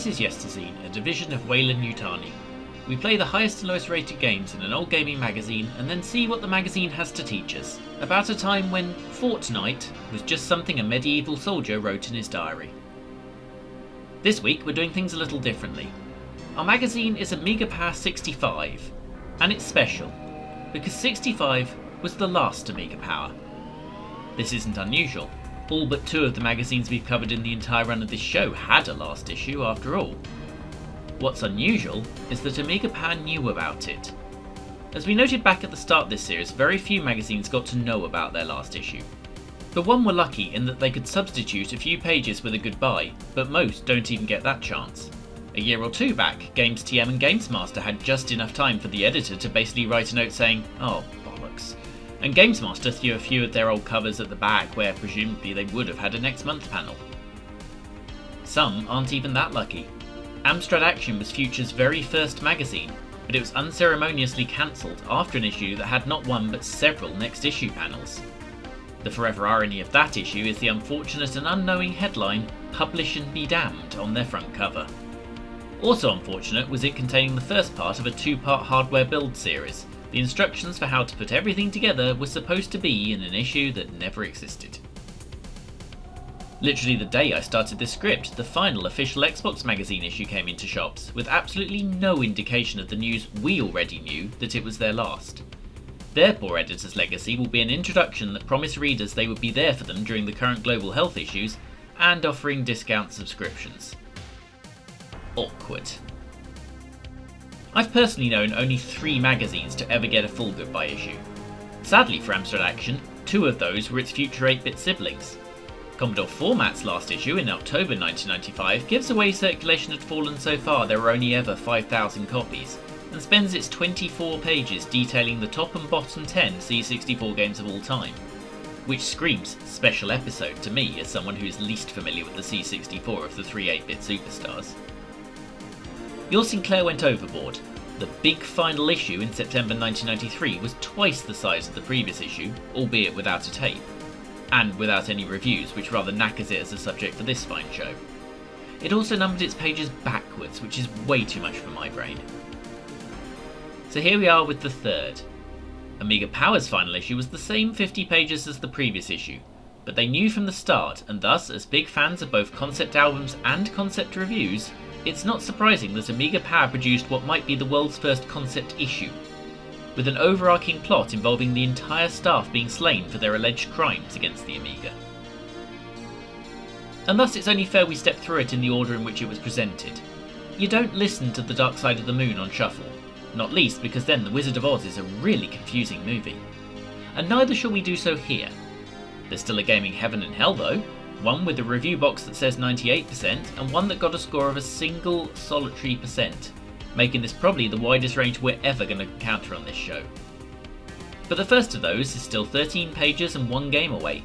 This is Yesterzine, a division of Weyland-Yutani. We play the highest and lowest rated games in an old gaming magazine and then see what the magazine has to teach us, about a time when fortnight was just something a medieval soldier wrote in his diary. This week we're doing things a little differently. Our magazine is Amiga Power 65, and it's special, because 65 was the last Amiga Power. This isn't unusual. All but two of the magazines we've covered in the entire run of this show had a last issue after all. What's unusual is that Amiga Power knew about it. As we noted back at the start of this series, very few magazines got to know about their last issue. The one were lucky in that they could substitute a few pages with a goodbye, but most don't even get that chance. A year or two back, Games TM and Games Master had just enough time for the editor to basically write a note saying, "Oh, bollocks." And Games Master threw a few of their old covers at the back where presumably they would have had a next month panel. Some aren't even that lucky. Amstrad Action was Future's very first magazine, but it was unceremoniously cancelled after an issue that had not one but several next issue panels. The forever irony of that issue is the unfortunate and unknowing headline, "Publish and be damned," on their front cover. Also unfortunate was it containing the first part of a two-part hardware build series. The instructions for how to put everything together were supposed to be in an issue that never existed. Literally the day I started this script, the final official Xbox magazine issue came into shops, with absolutely no indication of the news we already knew that it was their last. Their poor editor's legacy will be an introduction that promised readers they would be there for them during the current global health issues, and offering discount subscriptions. Awkward. I've personally known only 3 magazines to ever get a full goodbye issue. Sadly for Amstrad Action, 2 of those were its future 8-bit siblings. Commodore Format's last issue in October 1995 gives away circulation had fallen so far there were only ever 5,000 copies, and spends its 24 pages detailing the top and bottom 10 C64 games of all time, which screams special episode to me as someone who is least familiar with the C64 of the 3 8-bit superstars. Your Sinclair went overboard. The big final issue in September 1993 was twice the size of the previous issue, albeit without a tape, and without any reviews, which rather knackers it as a subject for this fine show. It also numbered its pages backwards, which is way too much for my brain. So here we are with the third. Amiga Power's final issue was the same 50 pages as the previous issue, but they knew from the start, and thus, as big fans of both concept albums and concept reviews, it's not surprising that Amiga Power produced what might be the world's first concept issue, with an overarching plot involving the entire staff being slain for their alleged crimes against the Amiga. And thus it's only fair we step through it in the order in which it was presented. You don't listen to The Dark Side of the Moon on shuffle, not least because then The Wizard of Oz is a really confusing movie. And neither shall we do so here. There's still a gaming heaven and hell though, one with a review box that says 98% and one that got a score of a single solitary percent, making this probably the widest range we're ever going to encounter on this show. But the first of those is still 13 pages and 1 game away,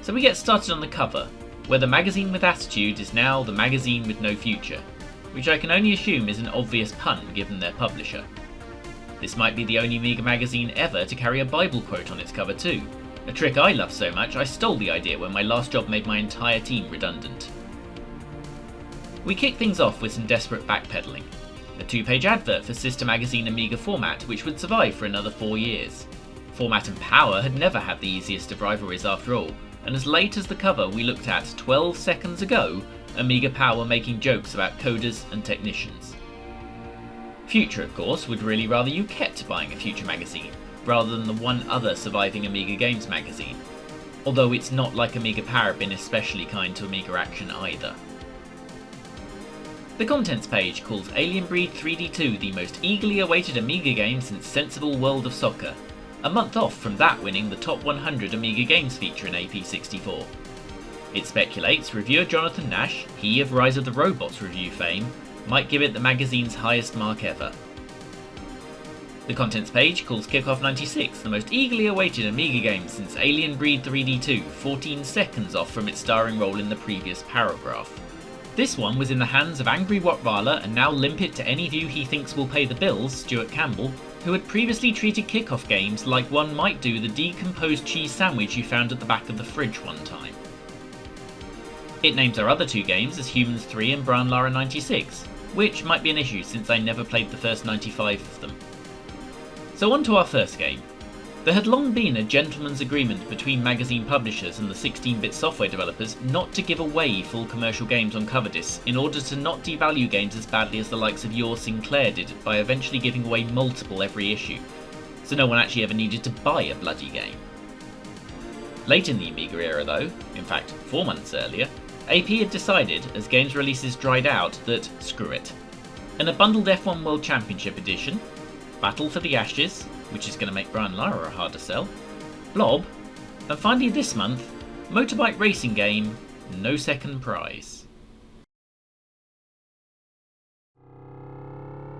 so we get started on the cover, where the magazine with attitude is now the magazine with no future, which I can only assume is an obvious pun given their publisher. This might be the only Amiga magazine ever to carry a Bible quote on its cover too, a trick I love so much I stole the idea when my last job made my entire team redundant. We kick things off with some desperate backpedaling. A 2-page advert for sister magazine Amiga Format, which would survive for another 4 years. Format and Power had never had the easiest of rivalries after all, and as late as the cover we looked at 12 seconds ago, Amiga Power were making jokes about coders and technicians. Future, of course, would really rather you kept buying a Future magazine, rather than the one other surviving Amiga Games magazine, although it's not like Amiga Power had been especially kind to Amiga Action either. The contents page calls Alien Breed 3D2 the most eagerly awaited Amiga game since Sensible World of Soccer, a month off from that winning the top 100 Amiga Games feature in AP64. It speculates reviewer Jonathan Nash, he of Rise of the Robots review fame, might give it the magazine's highest mark ever. The contents page calls Kickoff 96 the most eagerly awaited Amiga game since Alien Breed 3D2, 14 seconds off from its starring role in the previous paragraph. This one was in the hands of Angry Rottweiler and now limpet to any view he thinks will pay the bills, Stuart Campbell, who had previously treated Kickoff games like one might do the decomposed cheese sandwich you found at the back of the fridge one time. It names our other two games as Humans 3 and Brian Lara 96, which might be an issue since I never played the first 95 of them. So on to our first game. There had long been a gentleman's agreement between magazine publishers and the 16-bit software developers not to give away full commercial games on cover discs in order to not devalue games as badly as the likes of your Sinclair did by eventually giving away multiple every issue, so no one actually ever needed to buy a bloody game. Late in the Amiga era though, in fact 4 months earlier, AP had decided, as games releases dried out, that screw it. And a bundled F1 World Championship edition, Battle for the Ashes, which is going to make Brian Lara hard to sell, Blob, and finally this month, motorbike racing game, No Second Prize.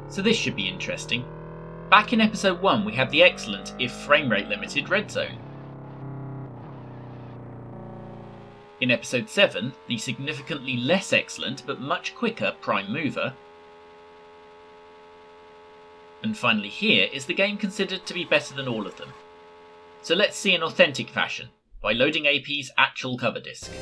So this should be interesting. Back in episode 1 we had the excellent, if framerate limited, Red Zone. In episode 7, the significantly less excellent but much quicker Prime Mover. And finally here is the game considered to be better than all of them. So let's see in authentic fashion, by loading AP's actual cover disc.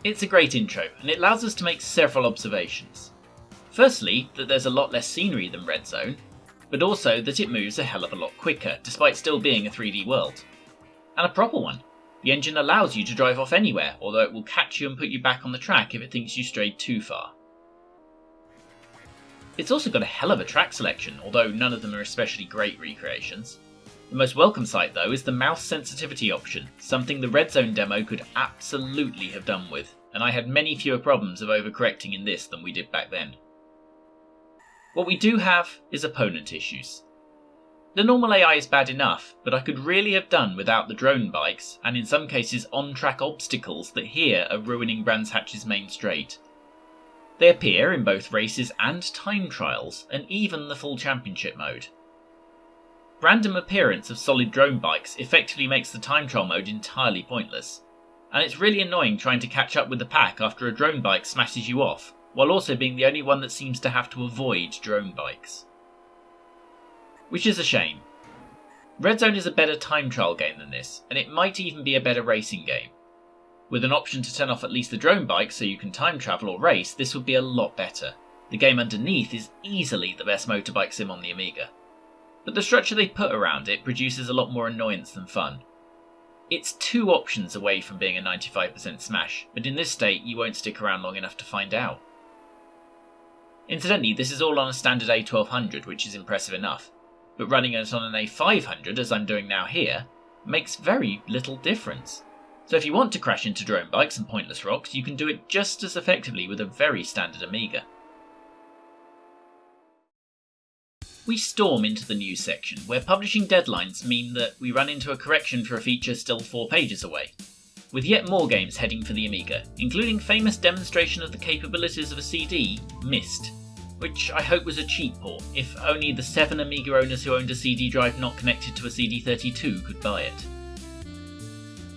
It's a great intro, and it allows us to make several observations. Firstly, that there's a lot less scenery than Red Zone, but also that it moves a hell of a lot quicker, despite still being a 3D world. And a proper one. The engine allows you to drive off anywhere, although it will catch you and put you back on the track if it thinks you strayed too far. It's also got a hell of a track selection, although none of them are especially great recreations. The most welcome sight though is the mouse sensitivity option, something the Red Zone demo could absolutely have done with, and I had many fewer problems of overcorrecting in this than we did back then. What we do have is opponent issues. The normal AI is bad enough, but I could really have done without the drone bikes, and in some cases on-track obstacles that here are ruining Brands Hatch's main straight. They appear in both races and time trials, and even the full championship mode. Random appearance of solid drone bikes effectively makes the time trial mode entirely pointless, and it's really annoying trying to catch up with the pack after a drone bike smashes you off, while also being the only one that seems to have to avoid drone bikes. Which is a shame. Red Zone is a better time trial game than this, and it might even be a better racing game. With an option to turn off at least the drone bike so you can time travel or race, this would be a lot better. The game underneath is easily the best motorbike sim on the Amiga. But the structure they put around it produces a lot more annoyance than fun. It's 2 options away from being a 95% smash, but in this state you won't stick around long enough to find out. Incidentally, this is all on a standard A1200, which is impressive enough, but running it on an A500, as I'm doing now here, makes very little difference. So if you want to crash into drone bikes and pointless rocks, you can do it just as effectively with a very standard Amiga. We storm into the news section, where publishing deadlines mean that we run into a correction for a feature still 4 pages away, with yet more games heading for the Amiga, including famous demonstration of the capabilities of a CD, Missed, which I hope was a cheap port, if only the 7 Amiga owners who owned a CD drive not connected to a CD32 could buy it.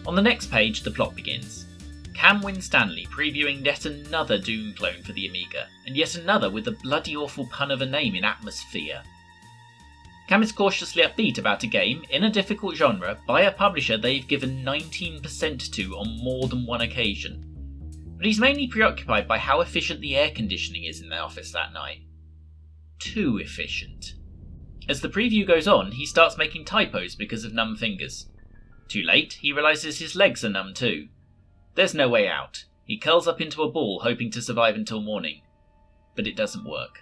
On the next page, the plot begins. Cam Winstanley previewing yet another Doom clone for the Amiga, and yet another with the bloody awful pun of a name in ATMOSFEAR. Cam is cautiously upbeat about a game, in a difficult genre, by a publisher they've given 19% to on more than one occasion. But he's mainly preoccupied by how efficient the air conditioning is in their office that night. Too efficient. As the preview goes on, he starts making typos because of numb fingers. Too late, he realises his legs are numb too. There's no way out. He curls up into a ball hoping to survive until morning. But it doesn't work.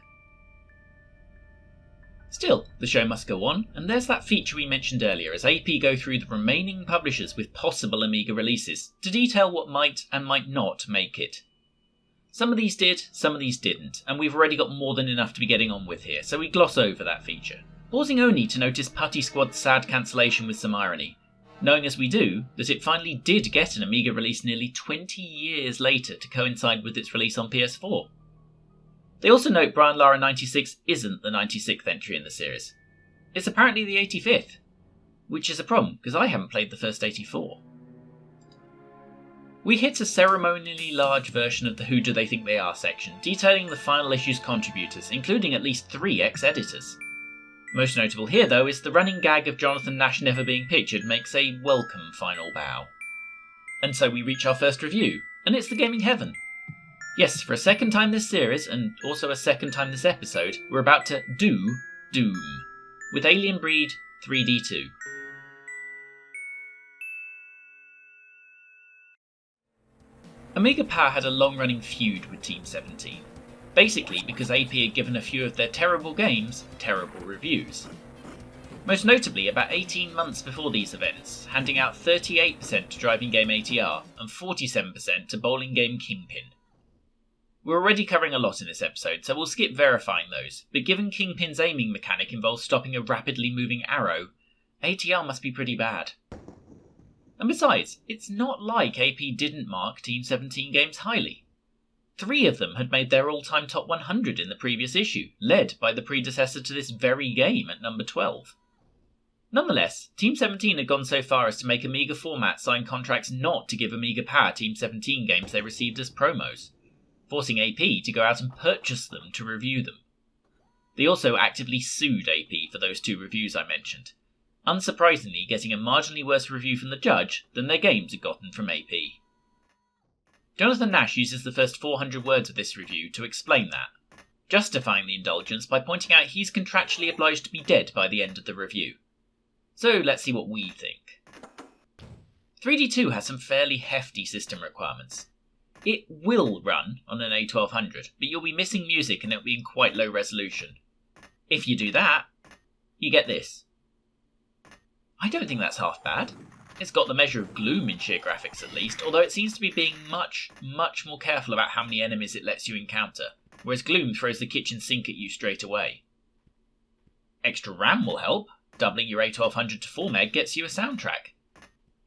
Still, the show must go on, and there's that feature we mentioned earlier as AP go through the remaining publishers with possible Amiga releases, to detail what might and might not make it. Some of these did, some of these didn't, and we've already got more than enough to be getting on with here, so we gloss over that feature. Pausing only to notice Putty Squad's sad cancellation with some irony, knowing as we do that it finally did get an Amiga release nearly 20 years later to coincide with its release on PS4. They also note Brian Lara 96 isn't the 96th entry in the series. It's apparently the 85th, which is a problem because I haven't played the first 84. We hit a ceremonially large version of the Who Do They Think They Are section, detailing the final issue's contributors, including at least 3 ex-editors. Most notable here, though, is the running gag of Jonathan Nash never being pictured makes a welcome final bow. And so we reach our first review, and it's the Gaming Heaven. Yes, for a second time this series, and also a second time this episode, we're about to do Doom, with Alien Breed 3D2. Amiga Power had a long-running feud with Team 17, basically because AP had given a few of their terrible games terrible reviews. Most notably about 18 months before these events, handing out 38% to driving game ATR and 47% to bowling game Kingpin. We're already covering a lot in this episode, so we'll skip verifying those, but given Kingpin's aiming mechanic involves stopping a rapidly moving arrow, ATR must be pretty bad. And besides, it's not like AP didn't mark Team 17 games highly. 3 of them had made their all-time top 100 in the previous issue, led by the predecessor to this very game at number 12. Nonetheless, Team 17 had gone so far as to make Amiga Format sign contracts not to give Amiga Power Team 17 games they received as promos, forcing AP to go out and purchase them to review them. They also actively sued AP for those 2 reviews I mentioned, unsurprisingly getting a marginally worse review from the judge than their games had gotten from AP. Jonathan Nash uses the first 400 words of this review to explain that, justifying the indulgence by pointing out he's contractually obliged to be dead by the end of the review. So let's see what we think. 3D2 has some fairly hefty system requirements. It will run on an A1200, but you'll be missing music and it'll be in quite low resolution. If you do that, you get this. I don't think that's half bad. It's got the measure of gloom in sheer graphics at least, although it seems to be being much more careful about how many enemies it lets you encounter, whereas gloom throws the kitchen sink at you straight away. Extra RAM will help. Doubling your A1200 to 4 meg gets you a soundtrack.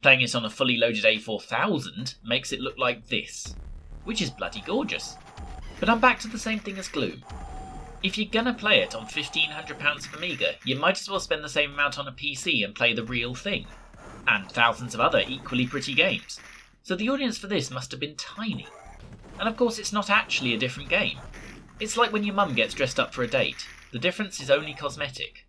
Playing it on a fully loaded A4000 makes it look like this, which is bloody gorgeous. But I'm back to the same thing as gloom. If you're gonna play it on £1,500 of Amiga, you might as well spend the same amount on a PC and play the real thing. And thousands of other equally pretty games. So the audience for this must have been tiny. And of course it's not actually a different game. It's like when your mum gets dressed up for a date. The difference is only cosmetic.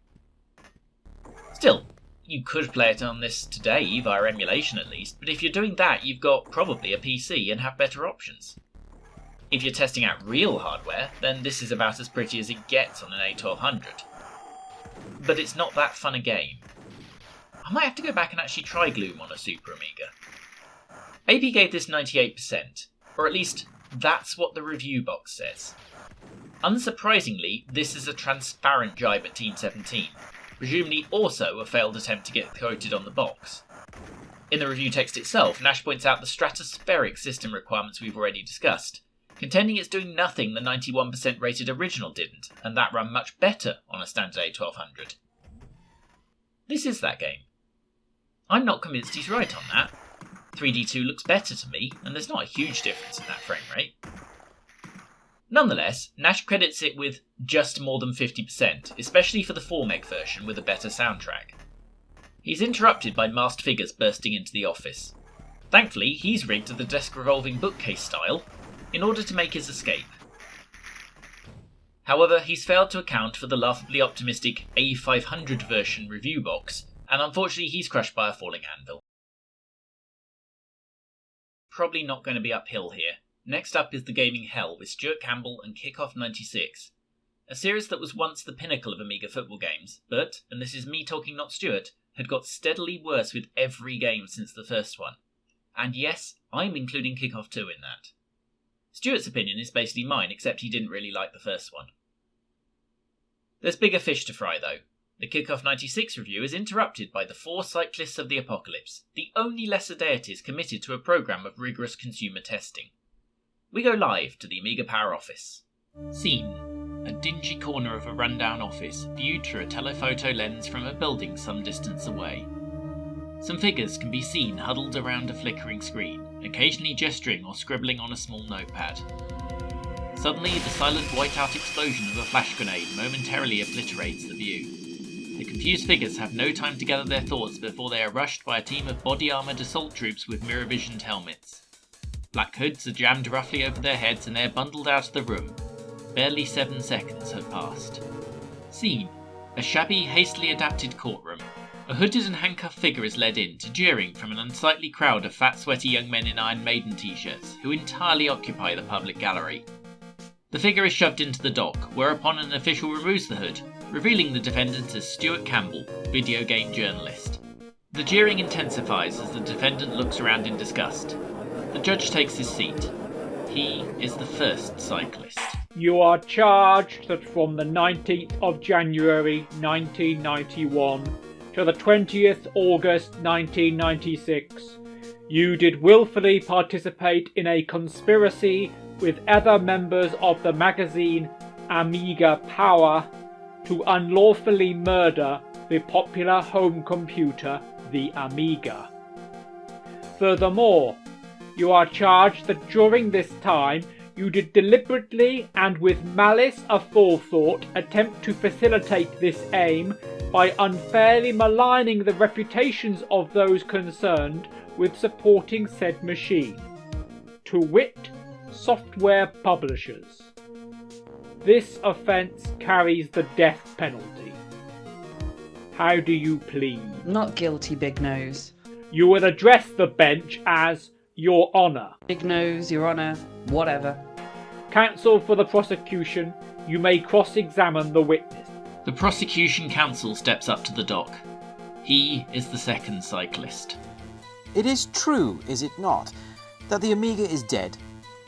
Still, you could play it on this today via emulation at least, but if you're doing that you've got probably a PC and have better options. If you're testing out real hardware, then this is about as pretty as it gets on an A1200. But it's not that fun a game. I might have to go back and actually try Gloom on a Super Amiga. AP gave this 98%, or at least that's what the review box says. Unsurprisingly, this is a transparent jibe at Team 17, presumably also a failed attempt to get quoted on the box. In the review text itself, Nash points out the stratospheric system requirements we've already discussed, contending it's doing nothing the 91% rated original didn't, and that ran much better on a standard A1200. This is that game. I'm not convinced he's right on that. 3D2 looks better to me, and there's not a huge difference in that frame rate. Nonetheless, Nash credits it with just more than 50%, especially for the 4 meg version with a better soundtrack. He's interrupted by masked figures bursting into the office. Thankfully, he's rigged to the desk revolving bookcase style in order to make his escape. However, he's failed to account for the laughably optimistic A500 version review box, and unfortunately he's crushed by a falling anvil. Probably not going to be uphill here. Next up is the Gaming Hell with Stuart Campbell and Kickoff 96, a series that was once the pinnacle of Amiga football games, but, and this is me talking not Stuart, had got steadily worse with every game since the first one. And yes, I'm including Kickoff 2 in that. Stuart's opinion is basically mine, except he didn't really like the first one. There's bigger fish to fry though. The Kickoff 96 review is interrupted by the 4 cyclists of the apocalypse, the only lesser deities committed to a programme of rigorous consumer testing. We go live to the Amiga Power office. Scene: a dingy corner of a rundown office, viewed through a telephoto lens from a building some distance away. Some figures can be seen huddled around a flickering screen, occasionally gesturing or scribbling on a small notepad. Suddenly, the silent whiteout explosion of a flash grenade momentarily obliterates the view. The confused figures have no time to gather their thoughts before they are rushed by a team of body-armoured assault troops with mirror-visioned helmets. Black hoods are jammed roughly over their heads and they are bundled out of the room. Barely 7 seconds have passed. Scene: a shabby, hastily adapted courtroom. A hooded and handcuffed figure is led in to jeering from an unsightly crowd of fat, sweaty young men in Iron Maiden t-shirts who entirely occupy the public gallery. The figure is shoved into the dock, whereupon an official removes the hood, revealing the defendant as Stuart Campbell, video game journalist. The jeering intensifies as the defendant looks around in disgust. The judge takes his seat. He is the first cyclist. You are charged that from the 19th of January 1991 to the 20th August 1996, you did willfully participate in a conspiracy with other members of the magazine Amiga Power to unlawfully murder the popular home computer, the Amiga. Furthermore, you are charged that during this time you did deliberately and with malice aforethought attempt to facilitate this aim by unfairly maligning the reputations of those concerned with supporting said machine, to wit, software publishers. This offence carries the death penalty. How do you plead? Not guilty, Big Nose. You will address the bench as Your Honour. Big Nose, Your Honour, whatever. Counsel for the prosecution, you may cross-examine the witness. The prosecution counsel steps up to the dock. He is the second cyclist. It is true, is it not, that the Amiga is dead?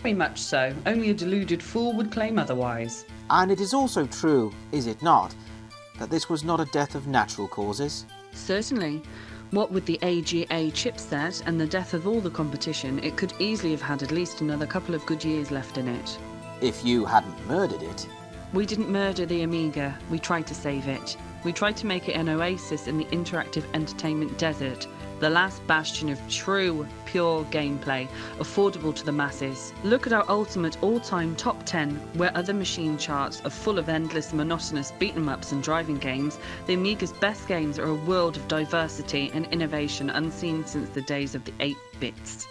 Very much so. Only a deluded fool would claim otherwise. And it is also true, is it not, that this was not a death of natural causes? Certainly. What with the AGA chipset and the death of all the competition, it could easily have had at least another couple of good years left in it. If you hadn't murdered it. We didn't murder the Amiga. We tried to save it. We tried to make it an oasis in the interactive entertainment desert, the last bastion of true, pure gameplay, affordable to the masses. Look at our ultimate all-time top 10, where other machine charts are full of endless, monotonous beat-em-ups and driving games. The Amiga's best games are a world of diversity and innovation unseen since the days of the 8-bits.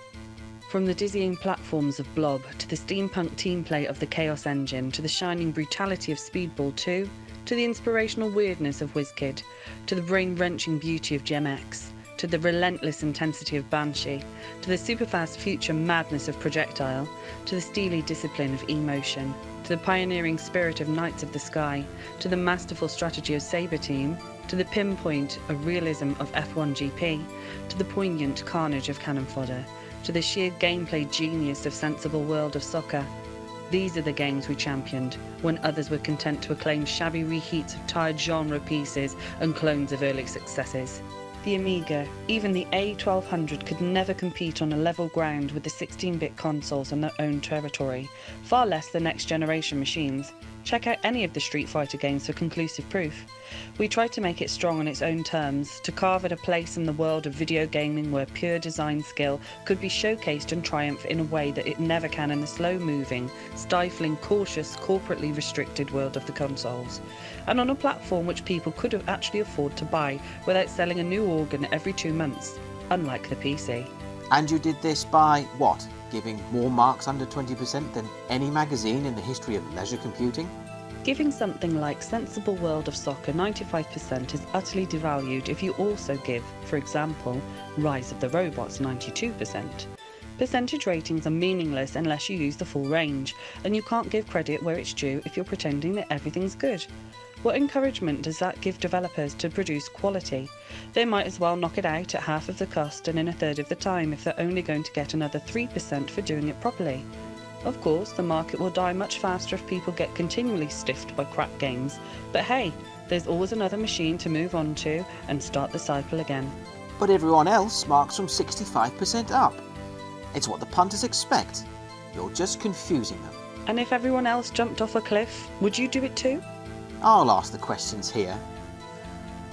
From the dizzying platforms of Blob, to the steampunk team play of the Chaos Engine, to the shining brutality of Speedball 2, to the inspirational weirdness of WizKid, to the brain-wrenching beauty of Gem X, to the relentless intensity of Banshee, to the superfast future madness of Projectile, to the steely discipline of E-Motion, to the pioneering spirit of Knights of the Sky, to the masterful strategy of Saber Team, to the pinpoint of realism of F1 GP, to the poignant carnage of Cannon Fodder, to the sheer gameplay genius of Sensible World of Soccer. These are the games we championed, when others were content to acclaim shabby reheats of tired genre pieces and clones of early successes. The Amiga, even the A1200, could never compete on a level ground with the 16-bit consoles in their own territory, far less the next-generation machines. Check out any of the Street Fighter games for conclusive proof. We tried to make it strong on its own terms, to carve it a place in the world of video gaming where pure design skill could be showcased and triumph in a way that it never can in the slow-moving, stifling, cautious, corporately restricted world of the consoles. And on a platform which people could have actually afford to buy without selling a new organ every 2 months, unlike the PC. And you did this by, what, giving more marks under 20% than any magazine in the history of leisure computing? Giving something like Sensible World of Soccer 95% is utterly devalued if you also give, for example, Rise of the Robots 92%. Percentage ratings are meaningless unless you use the full range, and you can't give credit where it's due if you're pretending that everything's good. What encouragement does that give developers to produce quality? They might as well knock it out at half of the cost and in a third of the time if they're only going to get another 3% for doing it properly. Of course, the market will die much faster if people get continually stiffed by crap games, but hey, there's always another machine to move on to and start the cycle again. But everyone else marks from 65% up. It's what the punters expect. You're just confusing them. And if everyone else jumped off a cliff, would you do it too? I'll ask the questions here.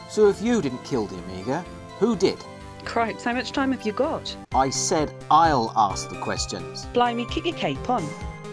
So if you didn't kill the Amiga, who did? Cripes, how much time have you got? I said I'll ask the questions. Blimey, keep your cape on.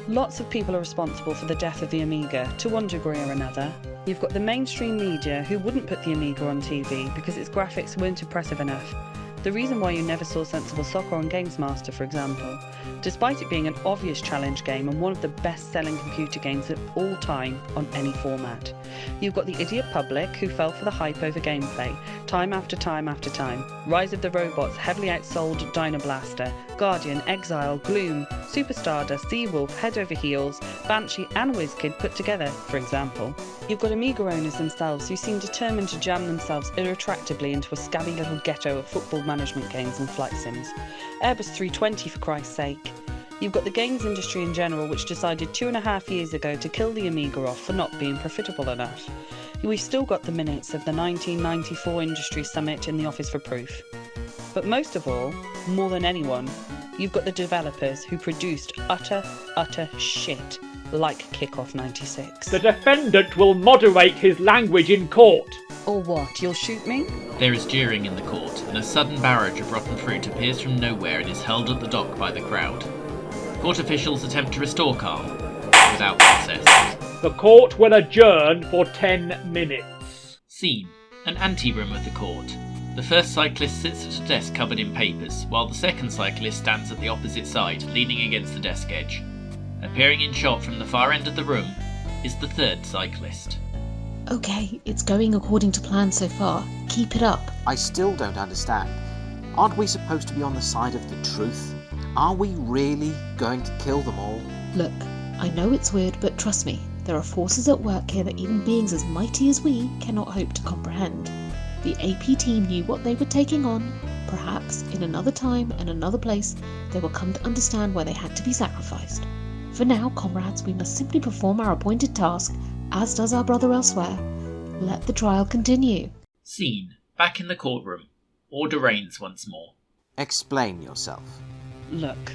Lots of people are responsible for the death of the Amiga, to one degree or another. You've got the mainstream media who wouldn't put the Amiga on TV because its graphics weren't impressive enough. The reason why you never saw Sensible Soccer on Games Master, for example, despite it being an obvious challenge game and one of the best-selling computer games of all time on any format. You've got the idiot public who fell for the hype over gameplay, time after time after time. Rise of the Robots heavily outsold Dynablaster, Guardian, Exile, Gloom, Super Stardust, Seawolf, Head Over Heels, Banshee and WizKid put together, for example. You've got Amiga owners themselves who seem determined to jam themselves irretractably into a scabby little ghetto of football management games and flight sims. Airbus 320 for Christ's sake. You've got the games industry in general which decided 2.5 years ago to kill the Amiga off for not being profitable enough. We've still got the minutes of the 1994 Industry Summit in the office for proof. But most of all, more than anyone, you've got the developers who produced utter shit like Kickoff 96. The defendant will moderate his language in court. Or what, you'll shoot me? There is jeering in the court, and a sudden barrage of rotten fruit appears from nowhere and is held at the dock by the crowd. Court officials attempt to restore calm, without success. The court will adjourn for 10 minutes. Scene: an anteroom of the court. The first cyclist sits at a desk covered in papers, while the second cyclist stands at the opposite side, leaning against the desk edge. Appearing in shot from the far end of the room is the third cyclist. Okay, it's going according to plan so far. Keep it up. I still don't understand. Aren't we supposed to be on the side of the truth? Are we really going to kill them all? Look, I know it's weird, but trust me, there are forces at work here that even beings as mighty as we cannot hope to comprehend. The AP team knew what they were taking on. Perhaps, in another time and another place, they will come to understand why they had to be sacrificed. For now, comrades, we must simply perform our appointed task, as does our brother elsewhere. Let the trial continue. Scene: back in the courtroom. Order reigns once more. Explain yourself. Look,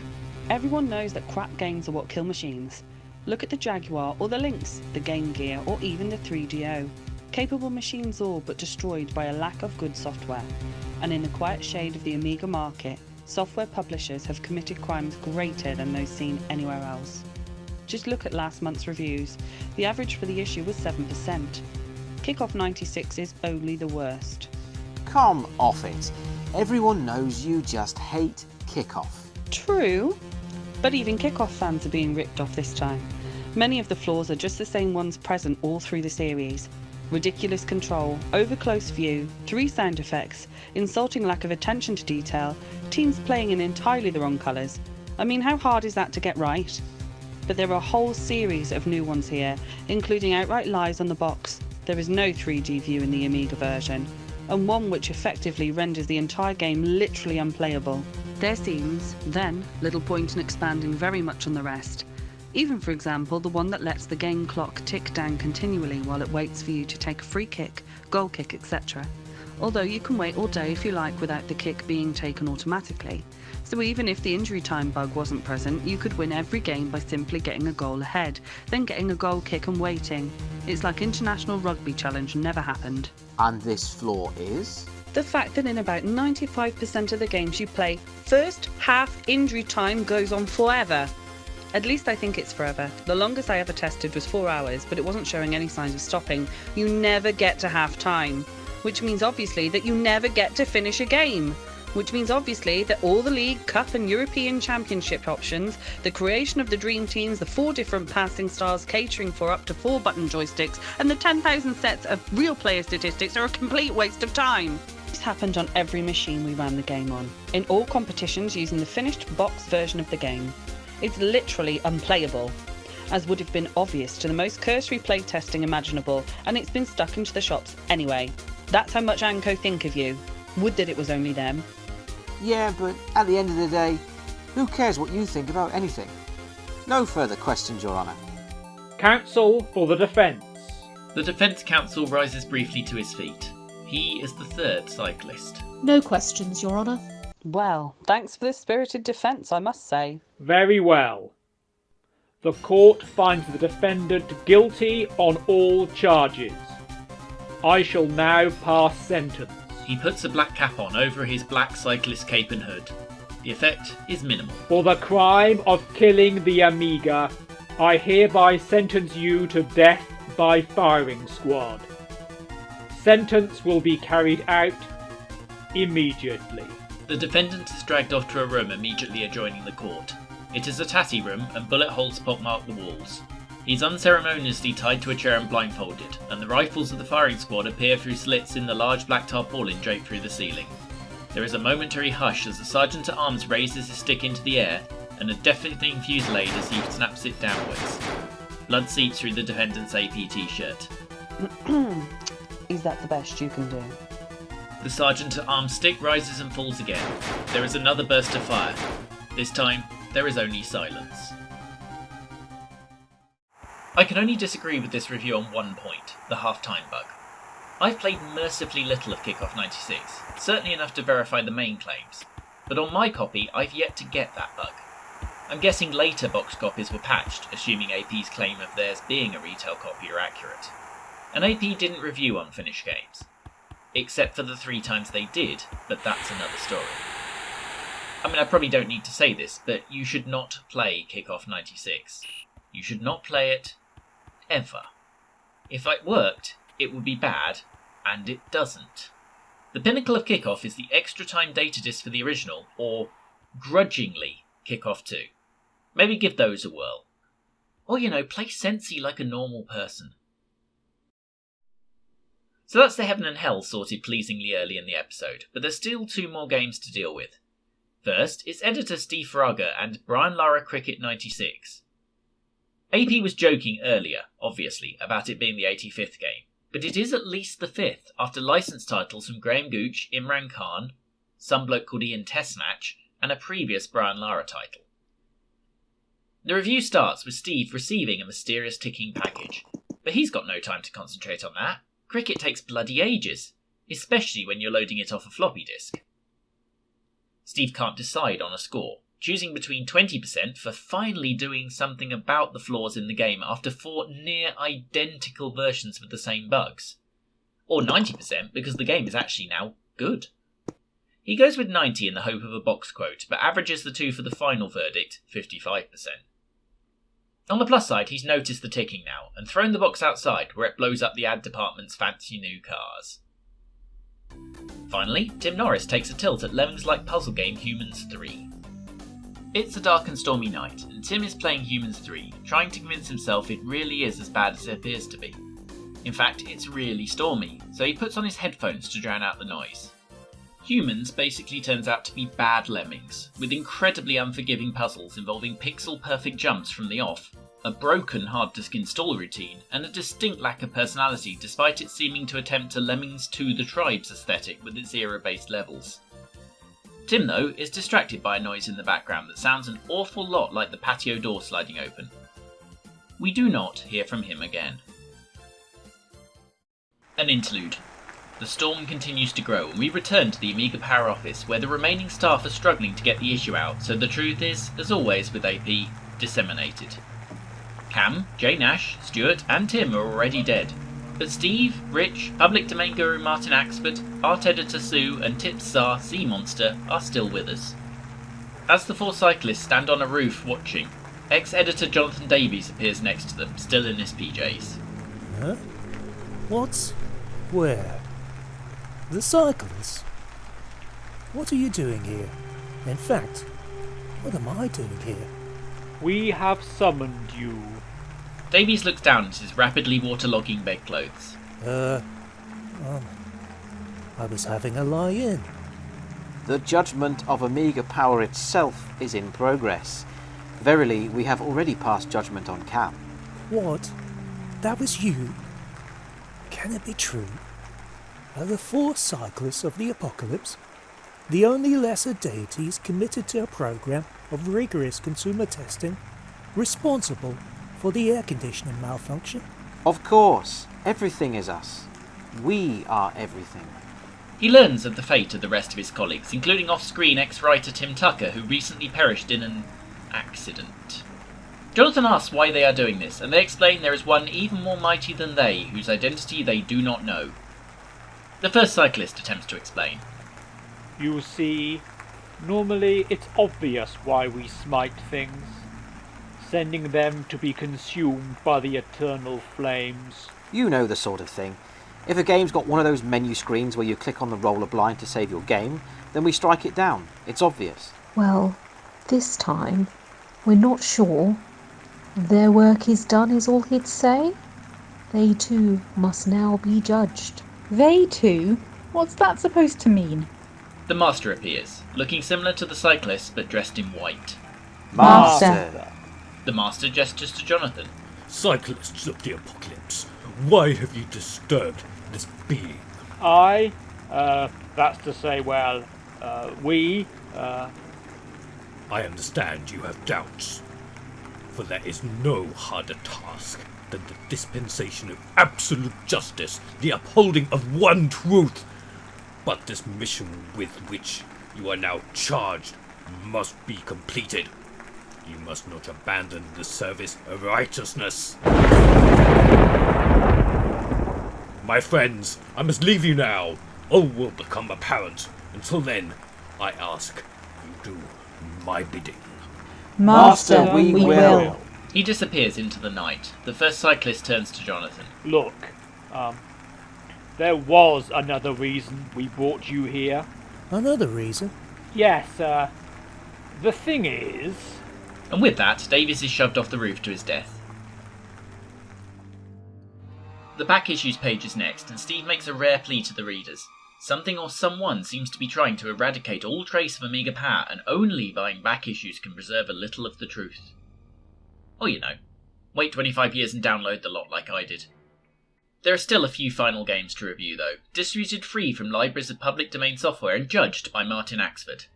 everyone knows that crap games are what kill machines. Look at the Jaguar or the Lynx, the Game Gear or even the 3DO. Capable machines all but destroyed by a lack of good software. And in the quiet shade of the Amiga market, software publishers have committed crimes greater than those seen anywhere else. Just look at last month's reviews. The average for the issue was 7%. Kickoff 96 is only the worst. Come off it. Everyone knows you just hate Kickoff. True, but even Kickoff fans are being ripped off this time. Many of the flaws are just the same ones present all through the series. Ridiculous control, over-close view, 3 sound effects, insulting lack of attention to detail, teams playing in entirely the wrong colours. I mean, how hard is that to get right? But there are a whole series of new ones here, including outright lies on the box. There is no 3D view in the Amiga version, and one which effectively renders the entire game literally unplayable. There seems, then, little point in expanding very much on the rest. Even, for example, the one that lets the game clock tick down continually while it waits for you to take a free kick, goal kick, etc. Although you can wait all day if you like without the kick being taken automatically. So even if the injury time bug wasn't present, you could win every game by simply getting a goal ahead, then getting a goal kick and waiting. It's like International Rugby Challenge never happened. And this flaw is? The fact that in about 95% of the games you play, first half injury time goes on forever. At least I think it's forever. The longest I ever tested was 4 hours, but it wasn't showing any signs of stopping. You never get to half time, which means obviously that you never get to finish a game. Which means obviously that all the League, Cup and European Championship options, the creation of the Dream Teams, the 4 different passing styles catering for up to 4 button joysticks, and the 10,000 sets of real player statistics are a complete waste of time. This happened on every machine we ran the game on, in all competitions using the finished box version of the game. It's literally unplayable, as would have been obvious to the most cursory playtesting imaginable, and it's been stuck into the shops anyway. That's how much Anko think of you. Would that it was only them. Yeah, but at the end of the day, who cares what you think about anything? No further questions, Your Honour. Counsel for the defence. The defence counsel rises briefly to his feet. He is the third cyclist. No questions, Your Honour. Well, thanks for this spirited defence, I must say. Very well. The court finds the defendant guilty on all charges. I shall now pass sentence. He puts a black cap on over his black cyclist cape and hood. The effect is minimal. For the crime of killing the Amiga, I hereby sentence you to death by firing squad. Sentence will be carried out immediately. The defendant is dragged off to a room immediately adjoining the court. It is a tatty room and bullet holes pockmark the walls. He's unceremoniously tied to a chair and blindfolded, and the rifles of the firing squad appear through slits in the large black tarpaulin draped through the ceiling. There is a momentary hush as the sergeant-at-arms raises his stick into the air, and a deafening fusillade as he snaps it downwards. Blood seeps through the defendant's AP t-shirt. Is that the best you can do? The sergeant-at-arms stick rises and falls again. There is another burst of fire. This time, there is only silence. I can only disagree with this review on one point, the half-time bug. I've played mercifully little of Kickoff 96, certainly enough to verify the main claims, but on my copy I've yet to get that bug. I'm guessing later box copies were patched, assuming AP's claim of theirs being a retail copy are accurate. And AP didn't review unfinished games. Except for the 3 times they did, but that's another story. I mean, I probably don't need to say this, but you should not play Kickoff 96. You should not play it ever. If it worked, it would be bad, and it doesn't. The pinnacle of Kickoff is the extra time data disc for the original, or, grudgingly, Kickoff 2. Maybe give those a whirl. Or, play Sensi like a normal person. So that's the heaven and hell sorted pleasingly early in the episode, but there's still 2 more games to deal with. First, it's editor Steve Fraga and Brian Lara Cricket 96. AP was joking earlier, obviously, about it being the 85th game, but it is at least the 5th after licensed titles from Graham Gooch, Imran Khan, some bloke called Ian Testmatch, and a previous Brian Lara title. The review starts with Steve receiving a mysterious ticking package, but he's got no time to concentrate on that. Cricket takes bloody ages, especially when you're loading it off a floppy disk. Steve can't decide on a score, choosing between 20% for finally doing something about the flaws in the game after 4 near-identical versions with the same bugs, or 90% because the game is actually now good. He goes with 90 in the hope of a box quote, but averages the 2 for the final verdict, 55%. On the plus side, he's noticed the ticking now, and thrown the box outside where it blows up the ad department's fancy new cars. Finally, Tim Norris takes a tilt at Lemmings-like puzzle game Humans 3. It's a dark and stormy night, and Tim is playing Humans 3, trying to convince himself it really is as bad as it appears to be. In fact, it's really stormy, so he puts on his headphones to drown out the noise. Humans basically turns out to be bad lemmings, with incredibly unforgiving puzzles involving pixel-perfect jumps from the off, a broken hard disk install routine, and a distinct lack of personality despite it seeming to attempt a Lemmings 2 The Tribes aesthetic with its era-based levels. Tim, though, is distracted by a noise in the background that sounds an awful lot like the patio door sliding open. We do not hear from him again. An interlude. The storm continues to grow, and we return to the Amiga Power office, where the remaining staff are struggling to get the issue out, so the truth is, as always with AP, disseminated. Cam, Jay Nash, Stuart, and Tim are already dead, but Steve, Rich, public domain guru Martin Axford, art editor Sue, and tips czar Sea Monster are still with us. As the 4 cyclists stand on a roof watching, ex-editor Jonathan Davies appears next to them, still in his PJs. Huh? What? Where? The cyclists? What are you doing here? In fact, what am I doing here? We have summoned you. Davies looks down at his rapidly waterlogging bedclothes. I was having a lie-in. The judgment of Amiga Power itself is in progress. Verily, we have already passed judgment on Cam. What? That was you? Can it be true? Are the 4 cyclists of the apocalypse the only lesser deities committed to a program of rigorous consumer testing responsible for the air conditioning malfunction? Of course, everything is us. We are everything. He learns of the fate of the rest of his colleagues, including off-screen ex-writer Tim Tucker, who recently perished in an accident. Jonathan asks why they are doing this, and they explain there is one even more mighty than they, whose identity they do not know. The first cyclist attempts to explain. You see, normally it's obvious why we smite things. sending them to be consumed by the eternal flames. You know the sort of thing. If a game's got one of those menu screens where you click on the roller blind to save your game, then we strike it down. It's obvious. Well, this time, we're not sure. Their work is done is all he'd say. They too must now be judged. They too? What's that supposed to mean? The Master appears, looking similar to the cyclists but dressed in white. Master. The Master gestures to Jonathan. Cyclists of the apocalypse, why have you disturbed this being? That's to say, well, we. I understand you have doubts, for there is no harder task than the dispensation of absolute justice, the upholding of one truth. But this mission with which you are now charged must be completed. You must not abandon the service of righteousness. My friends, I must leave you now. All will become apparent. Until then, I ask you do my bidding. Master, we will. He disappears into the night. The first cyclist turns to Jonathan. Look, there was another reason we brought you here. Another reason? Yes, the thing is... And with that, Davies is shoved off the roof to his death. The back issues page is next, and Steve makes a rare plea to the readers. Something or someone seems to be trying to eradicate all trace of Amiga Power, and only buying back issues can preserve a little of the truth. Or wait 25 years and download the lot like I did. There are still a few final games to review though, distributed free from libraries of public domain software and judged by Martin Axford.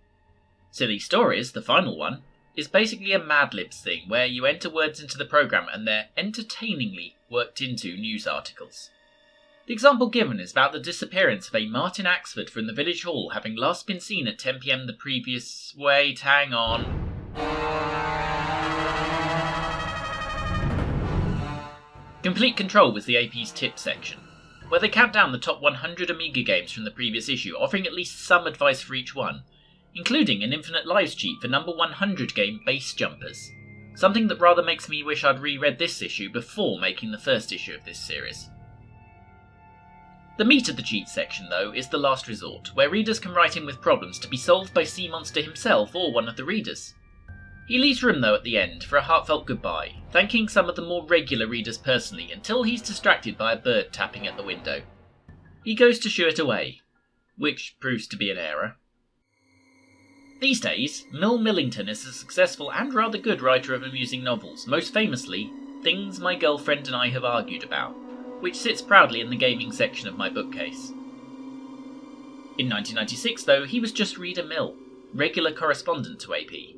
Silly Stories, the final one, is basically a Mad Libs thing where you enter words into the program and they're entertainingly worked into news articles. The example given is about the disappearance of a Martin Axford from the village hall having last been seen at 10 PM the previous... Wait, hang on. Complete Control was the AP's tip section, where they count down the top 100 Amiga games from the previous issue, offering at least some advice for each one, including an Infinite Lives cheat for number 100 game Base Jumpers, something that rather makes me wish I'd reread this issue before making the first issue of this series. The meat of the cheat section, though, is the last resort, where readers can write in with problems to be solved by Sea Monster himself or one of the readers. He leaves room, though, at the end for a heartfelt goodbye, thanking some of the more regular readers personally until he's distracted by a bird tapping at the window. He goes to shoo it away, which proves to be an error. These days, Mill Millington is a successful and rather good writer of amusing novels, most famously, Things My Girlfriend and I Have Argued About, which sits proudly in the gaming section of my bookcase. In 1996, though, he was just Reader Mill, regular correspondent to AP.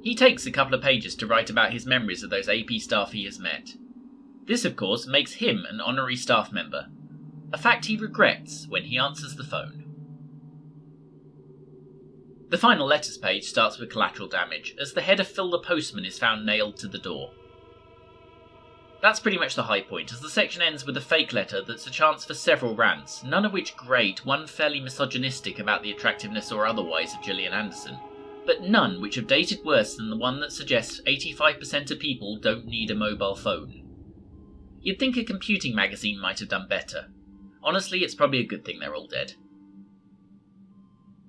He takes a couple of pages to write about his memories of those AP staff he has met. This, of course, makes him an honorary staff member, a fact he regrets when he answers the phone. The final letters page starts with collateral damage, as the head of Phil the Postman is found nailed to the door. That's pretty much the high point, as the section ends with a fake letter that's a chance for several rants, none of which great, one fairly misogynistic about the attractiveness or otherwise of Gillian Anderson, but none which have dated worse than the one that suggests 85% of people don't need a mobile phone. You'd think a computing magazine might have done better. Honestly, it's probably a good thing they're all dead.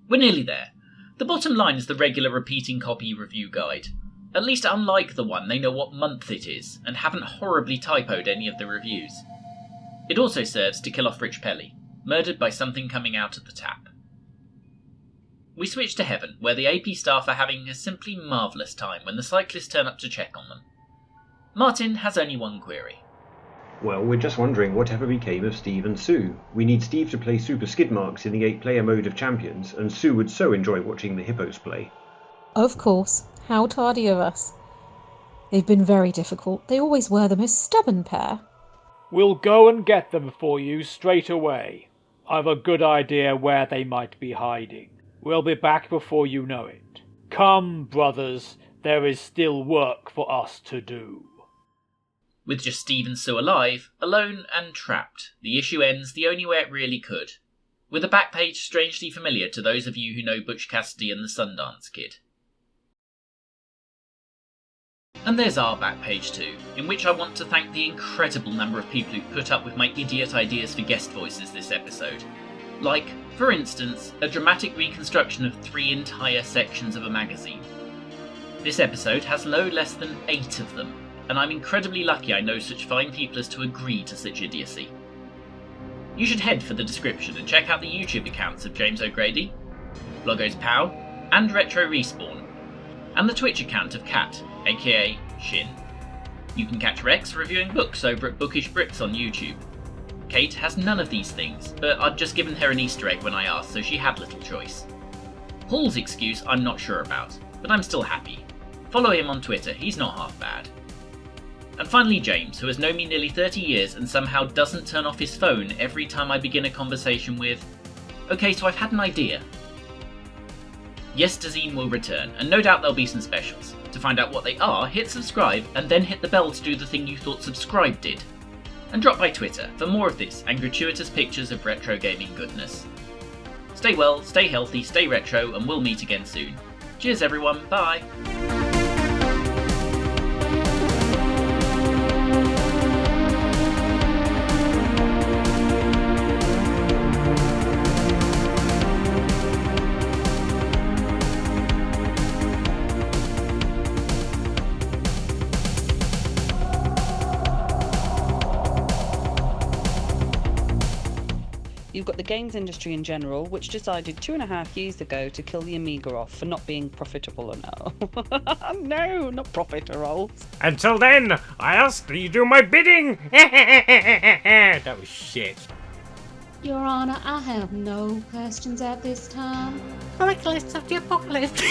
We're nearly there. The bottom line is the regular repeating copy review guide. At least unlike the one, they know what month it is, and haven't horribly typoed any of the reviews. It also serves to kill off Rich Pelly, murdered by something coming out of the tap. We switch to Heaven, where the AP staff are having a simply marvellous time when the cyclists turn up to check on them. Martin has only one query. Well, we're just wondering whatever became of Steve and Sue. We need Steve to play Super Skid Marks in the 8-player mode of Champions, and Sue would so enjoy watching the hippos play. Of course. How tardy of us. They've been very difficult. They always were the most stubborn pair. We'll go and get them for you straight away. I've a good idea where they might be hiding. We'll be back before you know it. Come, brothers, there is still work for us to do. With just Steve and Sue alive, alone and trapped, the issue ends the only way it really could, with a back page strangely familiar to those of you who know Butch Cassidy and the Sundance Kid. And there's our back page too, in which I want to thank the incredible number of people who put up with my idiot ideas for guest voices this episode. Like, for instance, a dramatic reconstruction of 3 entire sections of a magazine. This episode has no less than 8 of them, and I'm incredibly lucky I know such fine people as to agree to such idiocy. You should head for the description and check out the YouTube accounts of James O'Grady, Bloggo's Pow, and Retro Respawn, and the Twitch account of Kat, aka Shin. You can catch Rex reviewing books over at Bookish Brits on YouTube. Kate has none of these things, but I'd just given her an Easter egg when I asked, so she had little choice. Paul's excuse I'm not sure about, but I'm still happy. Follow him on Twitter, he's not half bad. And finally James, who has known me nearly 30 years and somehow doesn't turn off his phone every time I begin a conversation with, "Okay, so I've had an idea." Yesterzine will return, and no doubt there'll be some specials. To find out what they are, hit subscribe and then hit the bell to do the thing you thought subscribe did. And drop by Twitter for more of this and gratuitous pictures of retro gaming goodness. Stay well, stay healthy, stay retro, and we'll meet again soon. Cheers everyone, bye! You've got the games industry in general, which decided 2.5 years ago to kill the Amiga off for not being profitable enough. No, not profiterole. Until then, I ask that you do my bidding. That was shit. Your Honour, I have no questions at this time. Cyclists of the apocalypse.